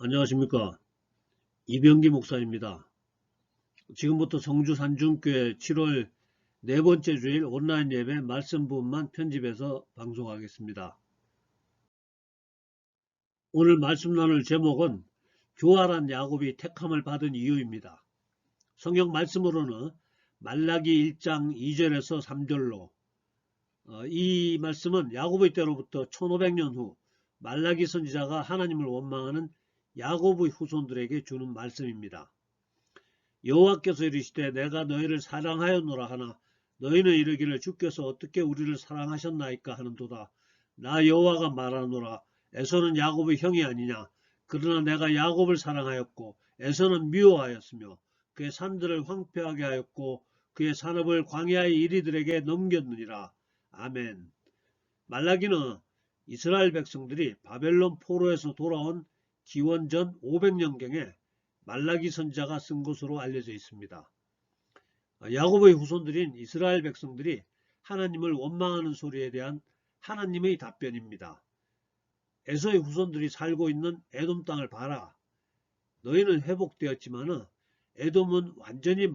안녕하십니까. 이병기 목사입니다. 지금부터 성주 산중교회 7월 네 번째 주일 온라인 예배 말씀 부분만 편집해서 방송하겠습니다. 오늘 말씀 나눌 제목은 교활한 야곱이 택함을 받은 이유입니다. 성경 말씀으로는 말라기 1장 2절에서 3절로 이 말씀은 야곱의 때로부터 1500년 후 말라기 선지자가 하나님을 원망하는 야곱의 후손들에게 주는 말씀입니다. 여호와께서 이르시되 내가 너희를 사랑하였노라 하나 너희는 이르기를 주께서 어떻게 우리를 사랑하셨나이까 하는도다. 나 여호와가 말하노라. 에서는 야곱의 형이 아니냐. 그러나 내가 야곱을 사랑하였고 에서는 미워하였으며 그의 산들을 황폐하게 하였고 그의 산업을 광야의 이리들에게 넘겼느니라. 아멘. 말라기는 이스라엘 백성들이 바벨론 포로에서 돌아온 기원전 500년경에 말라기 선지자가 쓴 것으로 알려져 있습니다. 야곱의 후손들인 이스라엘 백성들이 하나님을 원망하는 소리에 대한 하나님의 답변입니다. 에서의 후손들이 살고 있는 에돔 땅을 봐라. 너희는 회복되었지만 에돔은 완전히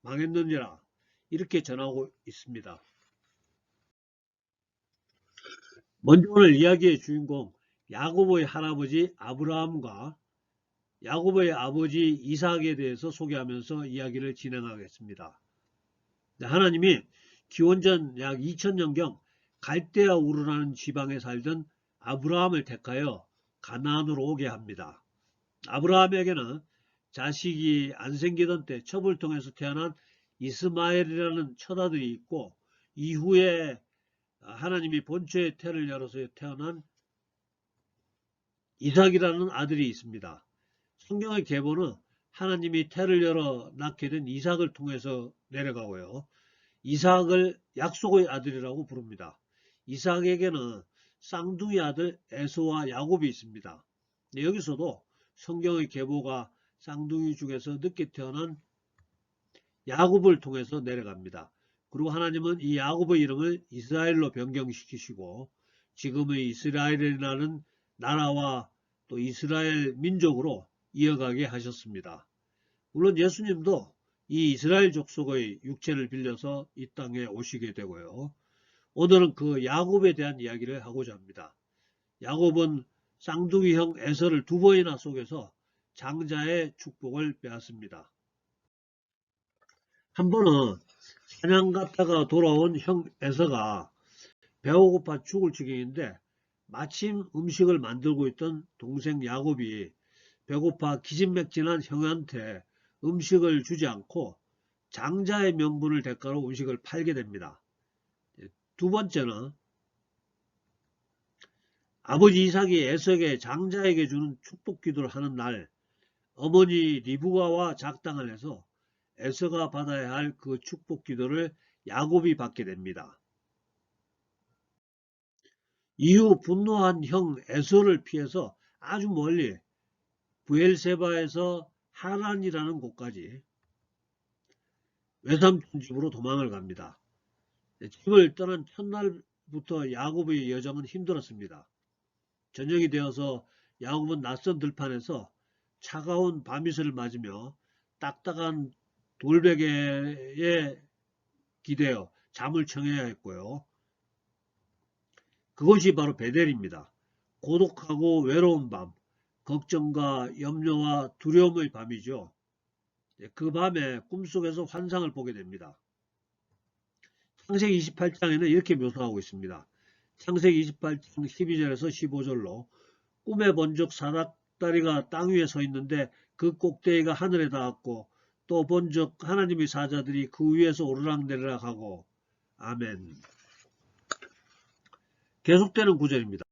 망했느니라. 이렇게 전하고 있습니다. 먼저 오늘 이야기의 주인공 야곱의 할아버지 아브라함과 야곱의 아버지 이삭에 대해서 소개하면서 이야기를 진행하겠습니다. 하나님이 기원전 약 2000년경 갈대아 우르라는 지방에 살던 아브라함을 택하여 가나안으로 오게 합니다. 아브라함에게는 자식이 안 생기던 때 첩을 통해서 태어난 이스마엘이라는 첫 아들이 있고 이후에 하나님이 본초의 태를 열어서 태어난 이삭이라는 아들이 있습니다. 성경의 계보는 하나님이 태를 열어 낳게 된 이삭을 통해서 내려가고요. 이삭을 약속의 아들이라고 부릅니다. 이삭에게는 쌍둥이 아들 에서와 야곱이 있습니다. 여기서도 성경의 계보가 쌍둥이 중에서 늦게 태어난 야곱을 통해서 내려갑니다. 그리고 하나님은 이 야곱의 이름을 이스라엘로 변경시키시고 지금의 이스라엘이라는 나라와 또 이스라엘 민족으로 이어가게 하셨습니다. 물론 예수님도 이 이스라엘 족속의 육체를 빌려서 이 땅에 오시게 되고요. 오늘은 그 야곱에 대한 이야기를 하고자 합니다. 야곱은 쌍둥이 형 에서를 두 번이나 속여서 장자의 축복을 빼앗습니다. 한 번은 사냥 갔다가 돌아온 형 에서가 배고파 죽을 지경인데 마침 음식을 만들고 있던 동생 야곱이 배고파 기진맥진한 형한테 음식을 주지 않고 장자의 명분을 대가로 음식을 팔게 됩니다. 두 번째는 아버지 이삭이 에서에게 장자에게 주는 축복 기도를 하는 날 어머니 리브가와 작당을 해서 에서가 받아야 할 그 축복 기도를 야곱이 받게 됩니다. 이후 분노한 형 에서를 피해서 아주 멀리 브엘세바에서 하란이라는 곳까지 외삼촌 집으로 도망을 갑니다. 집을 떠난 첫날부터 야곱의 여정은 힘들었습니다. 저녁이 되어서 야곱은 낯선 들판에서 차가운 밤이슬을 맞으며 딱딱한 돌베개에 기대어 잠을 청해야 했고요. 그것이 바로 베델입니다. 고독하고 외로운 밤, 걱정과 염려와 두려움의 밤이죠. 그 밤에 꿈속에서 환상을 보게 됩니다. 창세기 28장에는 이렇게 묘사하고 있습니다. 창세기 28장 12절에서 15절로 꿈에 본 적 사닥다리가 땅 위에 서 있는데 그 꼭대기가 하늘에 닿았고 또 본 적 하나님의 사자들이 그 위에서 오르락내리락 하고 아멘. 계속되는 구절입니다.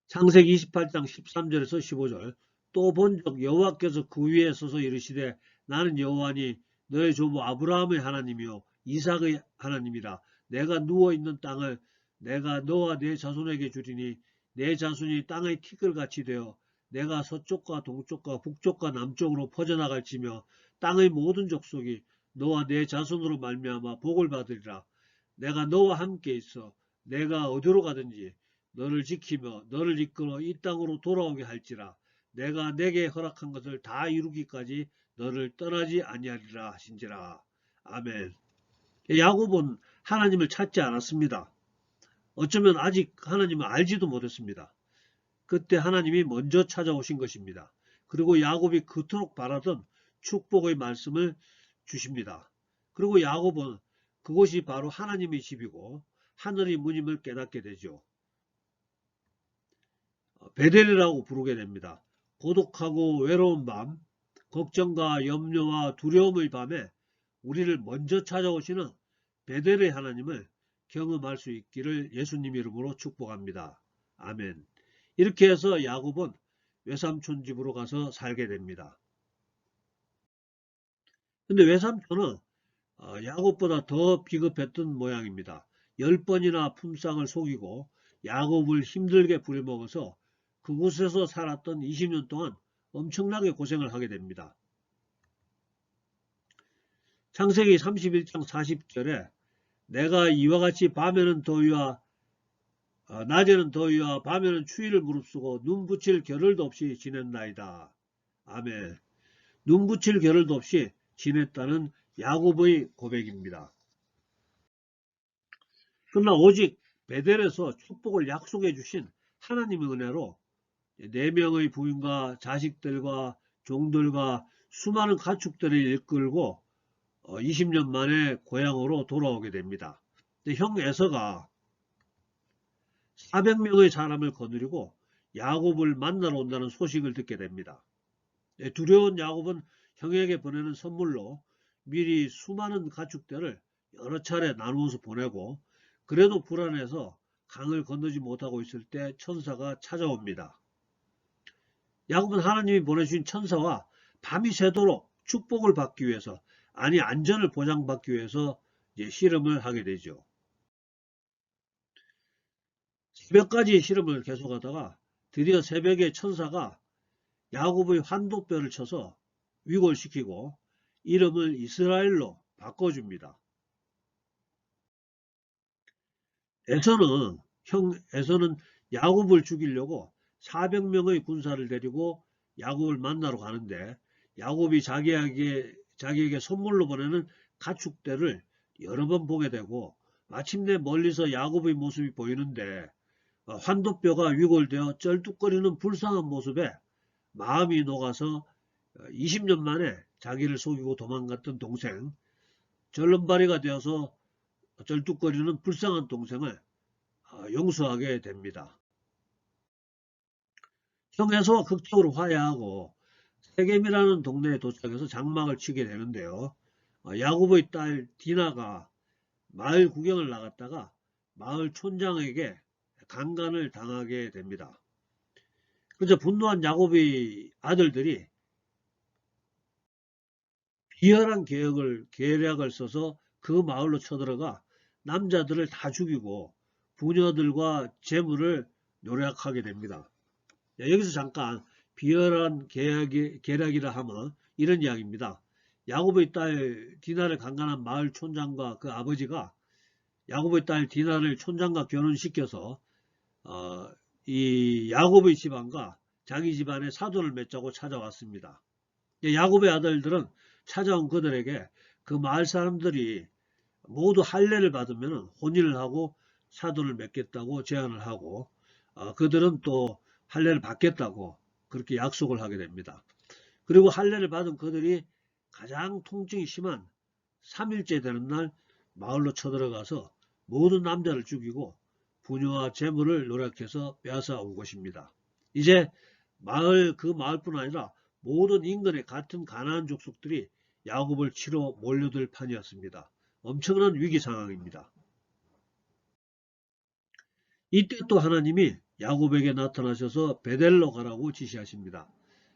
창세기 28장 13절에서 15절 또 본 적 여호와께서 그 위에 서서 이르시되 나는 여호와니 너의 조부 아브라함의 하나님이요 이삭의 하나님이라. 내가 누워있는 땅을 내가 너와 내 자손에게 주리니 내 자손이 땅의 티끌같이 되어 내가 서쪽과 동쪽과 북쪽과 남쪽으로 퍼져나갈지며 땅의 모든 족속이 너와 내 자손으로 말미암아 복을 받으리라. 내가 너와 함께 있어 내가 어디로 가든지 너를 지키며 너를 이끌어 이 땅으로 돌아오게 할지라. 내가 내게 허락한 것을 다 이루기까지 너를 떠나지 아니하리라 하신지라. 아멘. 야곱은 하나님을 찾지 않았습니다. 어쩌면 아직 하나님을 알지도 못했습니다. 그때 하나님이 먼저 찾아오신 것입니다. 그리고 야곱이 그토록 바라던 축복의 말씀을 주십니다. 그리고 야곱은 그곳이 바로 하나님의 집이고 하늘의 문임을 깨닫게 되죠. 베델이라고 부르게 됩니다. 고독하고 외로운 밤, 걱정과 염려와 두려움의 밤에 우리를 먼저 찾아오시는 베델의 하나님을 경험할 수 있기를 예수님 이름으로 축복합니다. 아멘. 이렇게 해서 야곱은 외삼촌 집으로 가서 살게 됩니다. 근데 외삼촌은 야곱보다 더 비겁했던 모양입니다. 10번이나 품삯을 속이고 야곱을 힘들게 부려먹어서 그곳에서 살았던 20년 동안 엄청나게 고생을 하게 됩니다. 창세기 31장 40절에 내가 이와 같이 밤에는 더위와 낮에는 더위와 밤에는 추위를 무릅쓰고 눈 붙일 겨를도 없이 지냈나이다. 아멘. 눈 붙일 겨를도 없이 지냈다는 야곱의 고백입니다. 그러나 오직 베델에서 축복을 약속해 주신 하나님의 은혜로 4명의 부인과 자식들과 종들과 수많은 가축들을 이끌고 20년 만에 고향으로 돌아오게 됩니다. 형 에서가 400명의 사람을 거느리고 야곱을 만나러 온다는 소식을 듣게 됩니다. 두려운 야곱은 형에게 보내는 선물로 미리 수많은 가축들을 여러 차례 나누어서 보내고 그래도 불안해서 강을 건너지 못하고 있을 때 천사가 찾아옵니다. 야곱은 하나님이 보내주신 천사와 밤이 새도록 축복을 받기 위해서 아니 안전을 보장받기 위해서 씨름을 하게 되죠. 새벽까지 씨름을 계속하다가 드디어 새벽에 천사가 야곱의 환도뼈를 쳐서 위골시키고 이름을 이스라엘로 바꿔줍니다. 형 에서는 야곱을 죽이려고 400명의 군사를 데리고 야곱을 만나러 가는데 야곱이 자기에게 선물로 보내는 가축대를 여러 번 보게 되고 마침내 멀리서 야곱의 모습이 보이는데 환도뼈가 위골되어 쩔뚝거리는 불쌍한 모습에 마음이 녹아서 20년 만에 자기를 속이고 도망갔던 동생, 절름발이가 되어서 쩔뚝거리는 불쌍한 동생을 용서하게 됩니다. 형 에서와 극적으로 화해하고 세겜이라는 동네에 도착해서 장막을 치게 되는데요. 야곱의 딸 디나가 마을 구경을 나갔다가 마을 촌장에게 강간을 당하게 됩니다. 그래서 분노한 야곱의 아들들이 비열한 계략을 써서 그 마을로 쳐들어가 남자들을 다 죽이고 부녀들과 재물을 노략하게 됩니다. 여기서 잠깐 비열한 계략이라 하면 이런 이야기입니다. 야곱의 딸 디나를 강간한 마을 촌장과 그 아버지가 야곱의 딸 디나를 촌장과 결혼시켜서 이 야곱의 집안과 자기 집안에 사돈을 맺자고 찾아왔습니다. 야곱의 아들들은 찾아온 그들에게 그 마을 사람들이 모두 할례를 받으면 혼인을 하고 사돈을 맺겠다고 제안을 하고 그들은 또 할례를 받겠다고 그렇게 약속을 하게 됩니다. 그리고 할례를 받은 그들이 가장 통증이 심한 3일째 되는 날 마을로 쳐들어가서 모든 남자를 죽이고 부녀와 재물을 노력해서 빼앗아 온 것입니다. 이제 그 마을뿐 아니라 모든 인근의 같은 가나안 족속들이 야곱을 치러 몰려들 판이었습니다. 엄청난 위기 상황입니다. 이때 또 하나님이 야곱에게 나타나셔서 베델로 가라고 지시하십니다.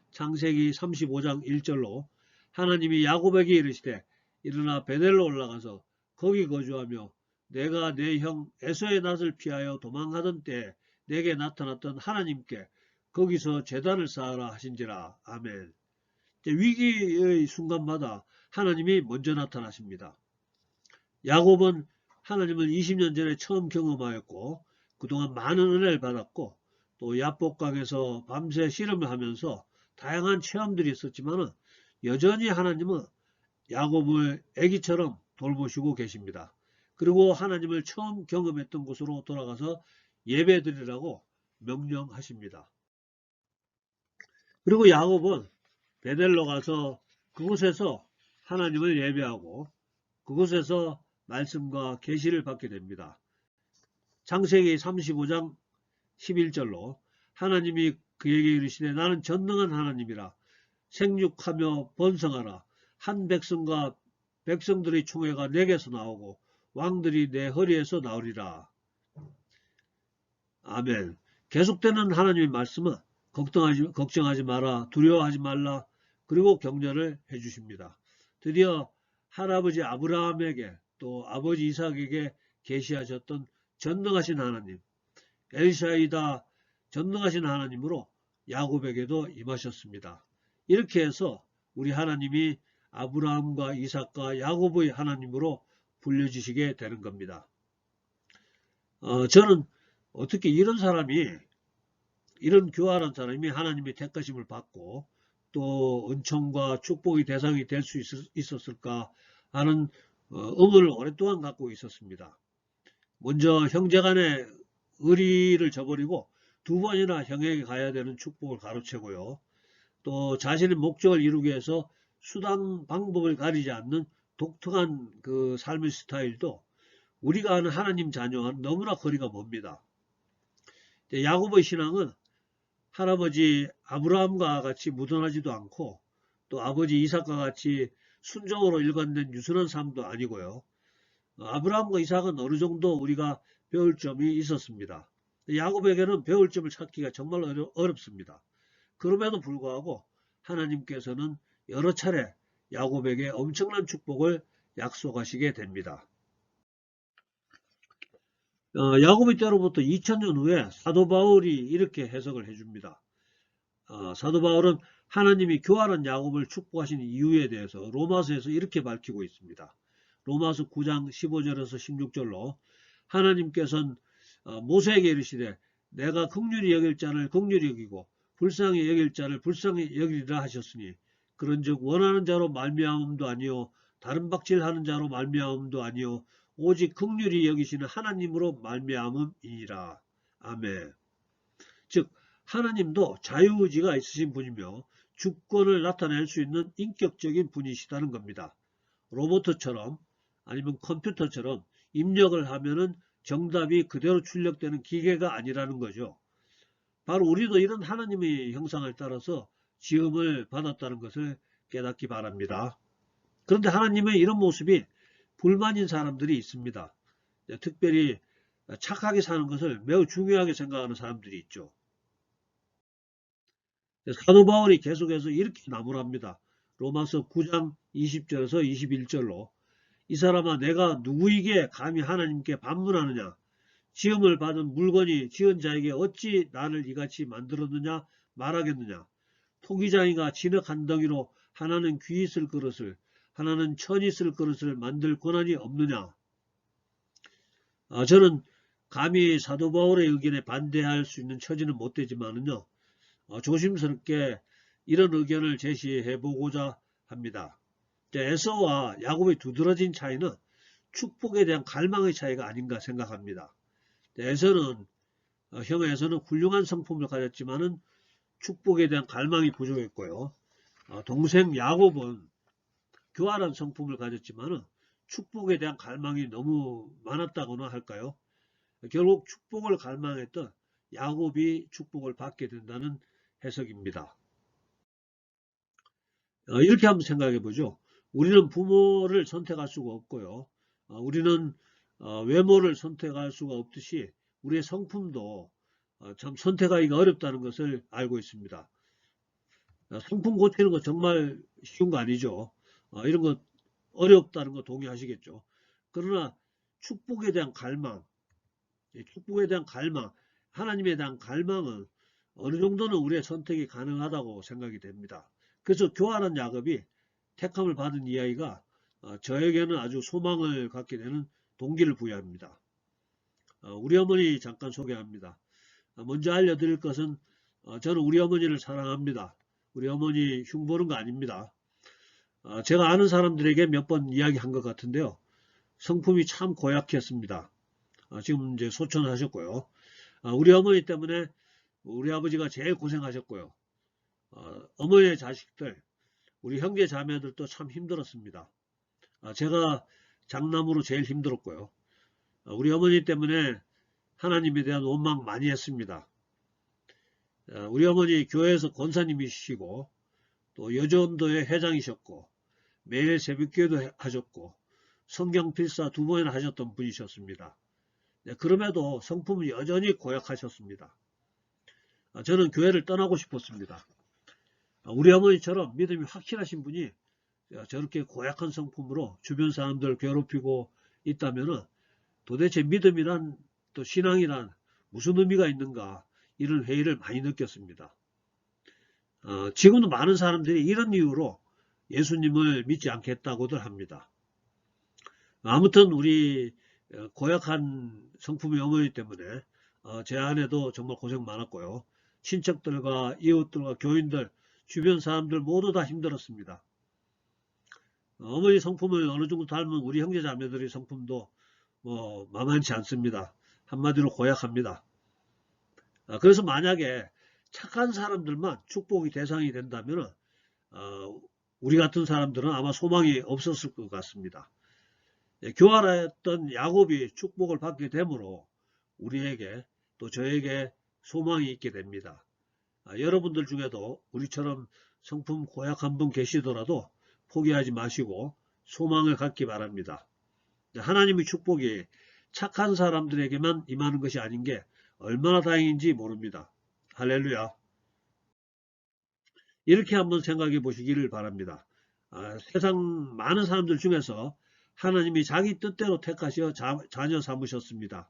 창세기 35장 1절로 하나님이 야곱에게 이르시되 일어나 베델로 올라가서 거기 거주하며 내가 내 형 에서의 낯을 피하여 도망하던 때에 내게 나타났던 하나님께 거기서 제단을 쌓아라 하신지라. 아멘. 위기의 순간마다 하나님이 먼저 나타나십니다. 야곱은 하나님을 20년 전에 처음 경험하였고 그동안 많은 은혜를 받았고 또 야복강에서 밤새 씨름을 하면서 다양한 체험들이 있었지만은 여전히 하나님은 야곱을 아기처럼 돌보시고 계십니다. 그리고 하나님을 처음 경험했던 곳으로 돌아가서 예배드리라고 명령하십니다. 그리고 야곱은 베델로 가서 그곳에서 하나님을 예배하고 그곳에서 말씀과 계시를 받게 됩니다. 창세기 35장 11절로 하나님이 그에게 이르시되 나는 전능한 하나님이라 생육하며 번성하라 한 백성과 백성들의 총회가 내게서 나오고 왕들이 내 허리에서 나오리라. 아멘. 계속되는 하나님의 말씀은 걱정하지 마라, 두려워하지 말라, 그리고 격려를 해주십니다. 드디어 할아버지 아브라함에게 또 아버지 이삭에게 계시하셨던 전능하신 하나님, 엘샤이다 전능하신 하나님으로 야곱에게도 임하셨습니다. 이렇게 해서 우리 하나님이 아브라함과 이삭과 야곱의 하나님으로 불려지시게 되는 겁니다. 저는 어떻게 이런 교활한 사람이 하나님의 택하심을 받고 또 은총과 축복의 대상이 될 수 있었을까 하는 의문을 오랫동안 갖고 있었습니다. 먼저 형제간의 의리를 저버리고 두 번이나 형에게 가야 되는 축복을 가로채고요. 또 자신의 목적을 이루기 위해서 수단 방법을 가리지 않는 독특한 그 삶의 스타일도 우리가 아는 하나님 자녀와는 너무나 거리가 멉니다. 야곱의 신앙은 할아버지 아브라함과 같이 무던하지도 않고 또 아버지 이삭과 같이 순종으로 일관된 유순한 삶도 아니고요. 아브라함과 이삭은 어느 정도 우리가 배울 점이 있었습니다. 야곱에게는 배울 점을 찾기가 정말 어렵습니다. 그럼에도 불구하고 하나님께서는 여러 차례 야곱에게 엄청난 축복을 약속하시게 됩니다. 야곱의 때로부터 2000년 후에 사도 바울이 이렇게 해석을 해줍니다. 사도 바울은 하나님이 교활한 야곱을 축복하신 이유에 대해서 로마서에서 이렇게 밝히고 있습니다. 로마서 9장 15절에서 16절로 하나님께서는 모세에게 이르시되 내가 긍휼히 여길 자를 긍휼히 여기고 불쌍히 여길 자를 불쌍히 여기리라 하셨으니 그런즉 원하는 자로 말미암음도 아니요 다른 박질하는 자로 말미암음도 아니요 오직 긍휼히 여기시는 하나님으로 말미암음이니라. 아멘. 즉 하나님도 자유의지가 있으신 분이며 주권을 나타낼 수 있는 인격적인 분이시다는 겁니다. 로봇처럼 아니면 컴퓨터처럼 입력을 하면은 정답이 그대로 출력되는 기계가 아니라는 거죠. 바로 우리도 이런 하나님의 형상을 따라서 지음을 받았다는 것을 깨닫기 바랍니다. 그런데 하나님의 이런 모습이 불만인 사람들이 있습니다. 특별히 착하게 사는 것을 매우 중요하게 생각하는 사람들이 있죠. 사도 바울이 계속해서 이렇게 나무랍니다. 로마서 9장 20절에서 21절로 이 사람아 내가 누구에게 감히 하나님께 반문하느냐 지음을 받은 물건이 지은 자에게 어찌 나를 이같이 만들었느냐 말하겠느냐 토기장이가 진흙 한 덩이로 하나는 귀 있을 그릇을 하나는 천 있을 그릇을 만들 권한이 없느냐. 저는 감히 사도 바울의 의견에 반대할 수 있는 처지는 못 되지만은요 조심스럽게 이런 의견을 제시해 보고자 합니다. 에서와 야곱의 두드러진 차이는 축복에 대한 갈망의 차이가 아닌가 생각합니다. 에서는 형 에서는 훌륭한 성품을 가졌지만은 축복에 대한 갈망이 부족했고요. 동생 야곱은 교활한 성품을 가졌지만은 축복에 대한 갈망이 너무 많았다고나 할까요? 결국 축복을 갈망했던 야곱이 축복을 받게 된다는 해석입니다. 이렇게 한번 생각해 보죠. 우리는 부모를 선택할 수가 없고요. 우리는 외모를 선택할 수가 없듯이 우리의 성품도 참 선택하기가 어렵다는 것을 알고 있습니다. 성품 고치는 거 정말 쉬운 거 아니죠. 이런 거 어렵다는 거 동의하시겠죠. 그러나 축복에 대한 갈망, 하나님에 대한 갈망은 어느 정도는 우리의 선택이 가능하다고 생각이 됩니다. 그래서 교활한 야곱이 택함을 받은 이야기가 저에게는 아주 소망을 갖게 되는 동기를 부여합니다. 우리 어머니 잠깐 소개합니다. 먼저 알려드릴 것은 저는 우리 어머니를 사랑합니다. 우리 어머니 흉보는 거 아닙니다. 제가 아는 사람들에게 몇 번 이야기한 것 같은데요. 성품이 참 고약했습니다. 지금 이제 소천하셨고요. 우리 어머니 때문에 우리 아버지가 제일 고생하셨고요. 어머니의 자식들, 우리 형제 자매들도 참 힘들었습니다. 제가 장남으로 제일 힘들었고요. 우리 어머니 때문에 하나님에 대한 원망 많이 했습니다. 우리 어머니 교회에서 권사님이시고 또 여전도회 회장이셨고 매일 새벽기도 하셨고 성경 필사 2번이나 하셨던 분이셨습니다. 그럼에도 성품은 여전히 고약하셨습니다. 저는 교회를 떠나고 싶었습니다. 우리 어머니처럼 믿음이 확실하신 분이 저렇게 고약한 성품으로 주변 사람들 괴롭히고 있다면 도대체 믿음이란 또 신앙이란 무슨 의미가 있는가, 이런 회의를 많이 느꼈습니다. 지금도 많은 사람들이 이런 이유로 예수님을 믿지 않겠다고들 합니다. 아무튼 우리 고약한 성품의 어머니 때문에 제 아내도 정말 고생 많았고요. 친척들과 이웃들과 교인들, 주변 사람들 모두 다 힘들었습니다. 어머니 성품을 어느 정도 닮은 우리 형제 자매들의 성품도 만만치 않습니다. 한마디로 고약합니다. 그래서 만약에 착한 사람들만 축복의 대상이 된다면 우리 같은 사람들은 아마 소망이 없었을 것 같습니다. 교활했던 야곱이 축복을 받게 되므로 우리에게 또 저에게 소망이 있게 됩니다. 여러분들 중에도 우리처럼 성품 고약한 분 계시더라도 포기하지 마시고 소망을 갖기 바랍니다. 하나님의 축복이 착한 사람들에게만 임하는 것이 아닌 게 얼마나 다행인지 모릅니다. 할렐루야. 이렇게 한번 생각해 보시기를 바랍니다. 세상 많은 사람들 중에서 하나님이 자기 뜻대로 택하셔 자녀 삼으셨습니다.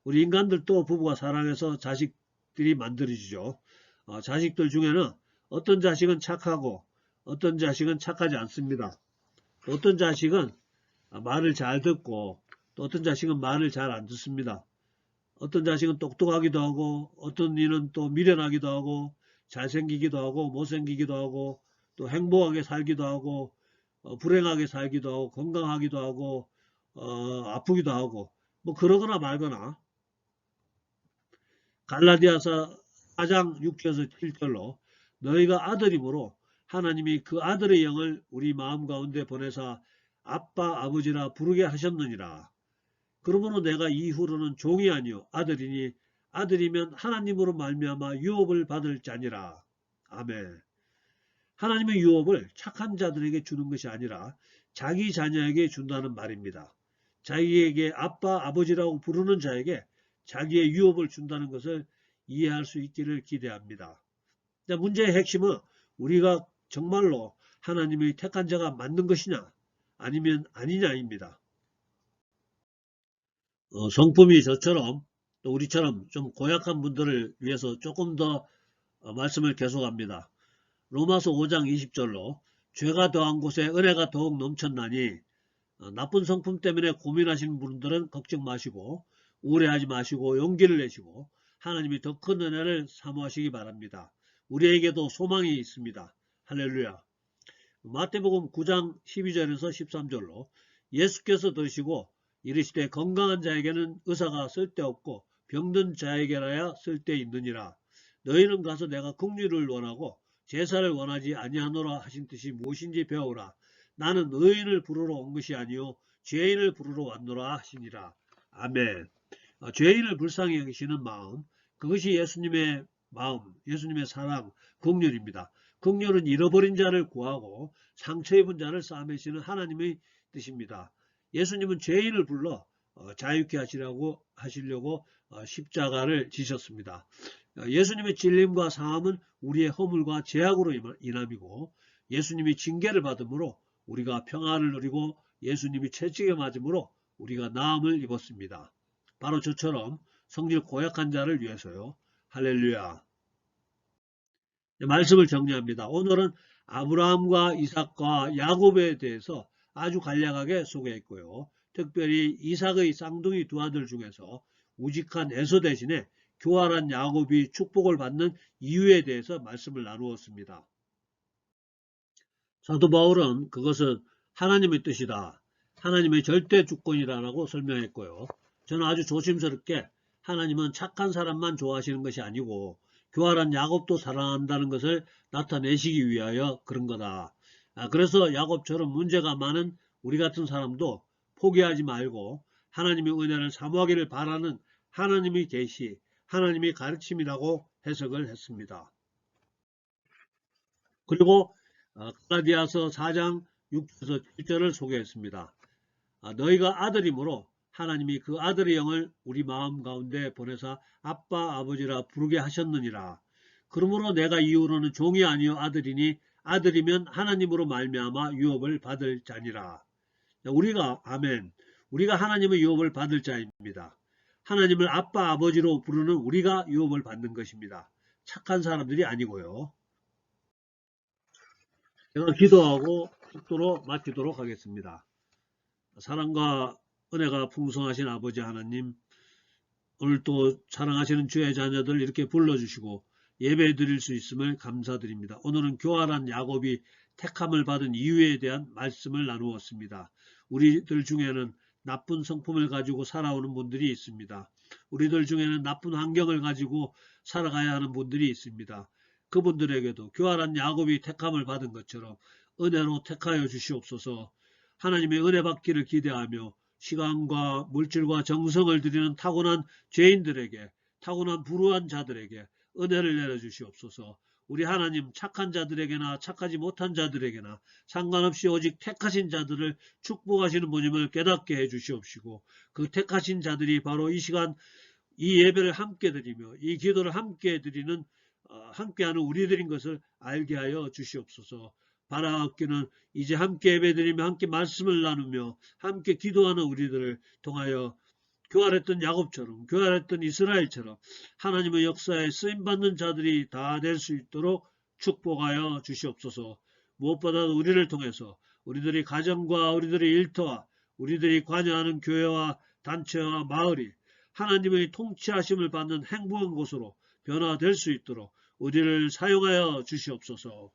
우리 인간들도 부부가 사랑해서 자식들이 만들어지죠. 자식들 중에는 어떤 자식은 착하고 어떤 자식은 착하지 않습니다. 어떤 자식은 말을 잘 듣고 또 어떤 자식은 말을 잘 안 듣습니다. 어떤 자식은 똑똑하기도 하고 어떤 이는 또 미련하기도 하고 잘생기기도 하고 못생기기도 하고 또 행복하게 살기도 하고 불행하게 살기도 하고 건강하기도 하고 아프기도 하고 그러거나 말거나. 갈라디아서 4장 6절에서 7절로 너희가 아들이므로 하나님이 그 아들의 영을 우리 마음 가운데 보내사 아빠 아버지라 부르게 하셨느니라. 그러므로 내가 이후로는 종이 아니요 아들이니 아들이면 하나님으로 말미암아 유업을 받을 자니라. 아멘. 하나님의 유업을 착한 자들에게 주는 것이 아니라 자기 자녀에게 준다는 말입니다. 자기에게 아빠 아버지라고 부르는 자에게 자기의 유업을 준다는 것을 이해할 수 있기를 기대합니다. 문제의 핵심은 우리가 정말로 하나님의 택한 자가 맞는 것이냐 아니면 아니냐입니다. 성품이 저처럼 또 우리처럼 좀 고약한 분들을 위해서 조금 더 말씀을 계속합니다. 로마서 5장 20절로 죄가 더한 곳에 은혜가 더욱 넘쳤나니 나쁜 성품 때문에 고민하시는 분들은 걱정 마시고 우울해하지 마시고 용기를 내시고 하나님이 더 큰 은혜를 사모하시기 바랍니다. 우리에게도 소망이 있습니다. 할렐루야. 마태복음 9장 12절에서 13절로 예수께서 들으시고 이르시되 건강한 자에게는 의사가 쓸데없고 병든 자에게라야 쓸데있느니라. 너희는 가서 내가 긍휼을 원하고 제사를 원하지 아니하노라 하신 뜻이 무엇인지 배우라. 나는 의인을 부르러 온 것이 아니요 죄인을 부르러 왔노라 하시니라. 아멘. 죄인을 불쌍히 여기시는 마음, 그것이 예수님의 마음, 예수님의 사랑, 긍휼입니다. 긍휼은 잃어버린 자를 구하고 상처 입은 자를 싸매시는 하나님의 뜻입니다. 예수님은 죄인을 불러 자유케 하시려고 십자가를 지셨습니다. 예수님의 진림과 사함은 우리의 허물과 죄악으로 인함이고 예수님이 징계를 받음으로 우리가 평안을 누리고 예수님이 채찍에 맞음으로 우리가 나음을 입었습니다. 바로 저처럼 성질 고약한 자를 위해서요. 할렐루야. 말씀을 정리합니다. 오늘은 아브라함과 이삭과 야곱에 대해서 아주 간략하게 소개했고요. 특별히 이삭의 쌍둥이 두 아들 중에서 우직한 에서 대신에 교활한 야곱이 축복을 받는 이유에 대해서 말씀을 나누었습니다. 사도 바울은 그것은 하나님의 뜻이다, 하나님의 절대 주권이라고 설명했고요. 저는 아주 조심스럽게 하나님은 착한 사람만 좋아하시는 것이 아니고 교활한 야곱도 사랑한다는 것을 나타내시기 위하여 그런 거다. 그래서 야곱처럼 문제가 많은 우리 같은 사람도 포기하지 말고 하나님의 은혜를 사모하기를 바라는 하나님의 계시, 하나님의 가르침이라고 해석을 했습니다. 그리고 갈라디아서 4장 6절에서 7절을 소개했습니다. 너희가 아들이므로 하나님이 그 아들의 영을 우리 마음 가운데 보내사 아빠 아버지라 부르게 하셨느니라. 그러므로 내가 이후로는 종이 아니요 아들이니 아들이면 하나님으로 말미암아 유업을 받을 자니라. 우리가 아멘, 우리가 하나님의 유업을 받을 자입니다. 하나님을 아빠 아버지로 부르는 우리가 유업을 받는 것입니다. 착한 사람들이 아니고요. 제가 기도하고 축도로 마치도록 하겠습니다. 사랑과 은혜가 풍성하신 아버지 하나님, 오늘 또 사랑하시는 주의 자녀들 이렇게 불러주시고 예배 드릴 수 있음을 감사드립니다. 오늘은 교활한 야곱이 택함을 받은 이유에 대한 말씀을 나누었습니다. 우리들 중에는 나쁜 성품을 가지고 살아오는 분들이 있습니다. 우리들 중에는 나쁜 환경을 가지고 살아가야 하는 분들이 있습니다. 그분들에게도 교활한 야곱이 택함을 받은 것처럼 은혜로 택하여 주시옵소서. 하나님의 은혜 받기를 기대하며 시간과 물질과 정성을 드리는 타고난 죄인들에게, 타고난 불우한 자들에게 은혜를 내려주시옵소서. 우리 하나님 착한 자들에게나 착하지 못한 자들에게나 상관없이 오직 택하신 자들을 축복하시는 분임을 깨닫게 해주시옵시고 그 택하신 자들이 바로 이 시간 이 예배를 함께 드리며 이 기도를 함께 드리는 함께하는 우리들인 것을 알게 하여 주시옵소서. 바라옵기는 이제 함께 예배드리며 함께 말씀을 나누며 함께 기도하는 우리들을 통하여 교활했던 야곱처럼, 교활했던 이스라엘처럼 하나님의 역사에 쓰임받는 자들이 다 될 수 있도록 축복하여 주시옵소서. 무엇보다도 우리를 통해서 우리들의 가정과 우리들의 일터와 우리들이 관여하는 교회와 단체와 마을이 하나님의 통치하심을 받는 행복한 곳으로 변화될 수 있도록 우리를 사용하여 주시옵소서.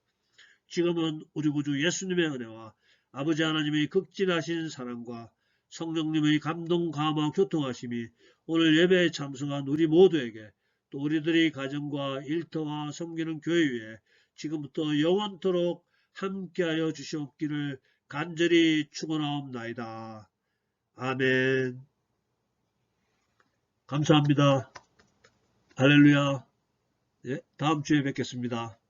지금은 우리 구주 예수님의 은혜와 아버지 하나님의 극진하신 사랑과 성령님의 감동, 감화, 교통하심이 오늘 예배에 참석한 우리 모두에게 또 우리들의 가정과 일터와 섬기는 교회 위에 지금부터 영원토록 함께하여 주시옵기를 간절히 축원하옵나이다. 아멘. 감사합니다. 할렐루야. 다음 주에 뵙겠습니다.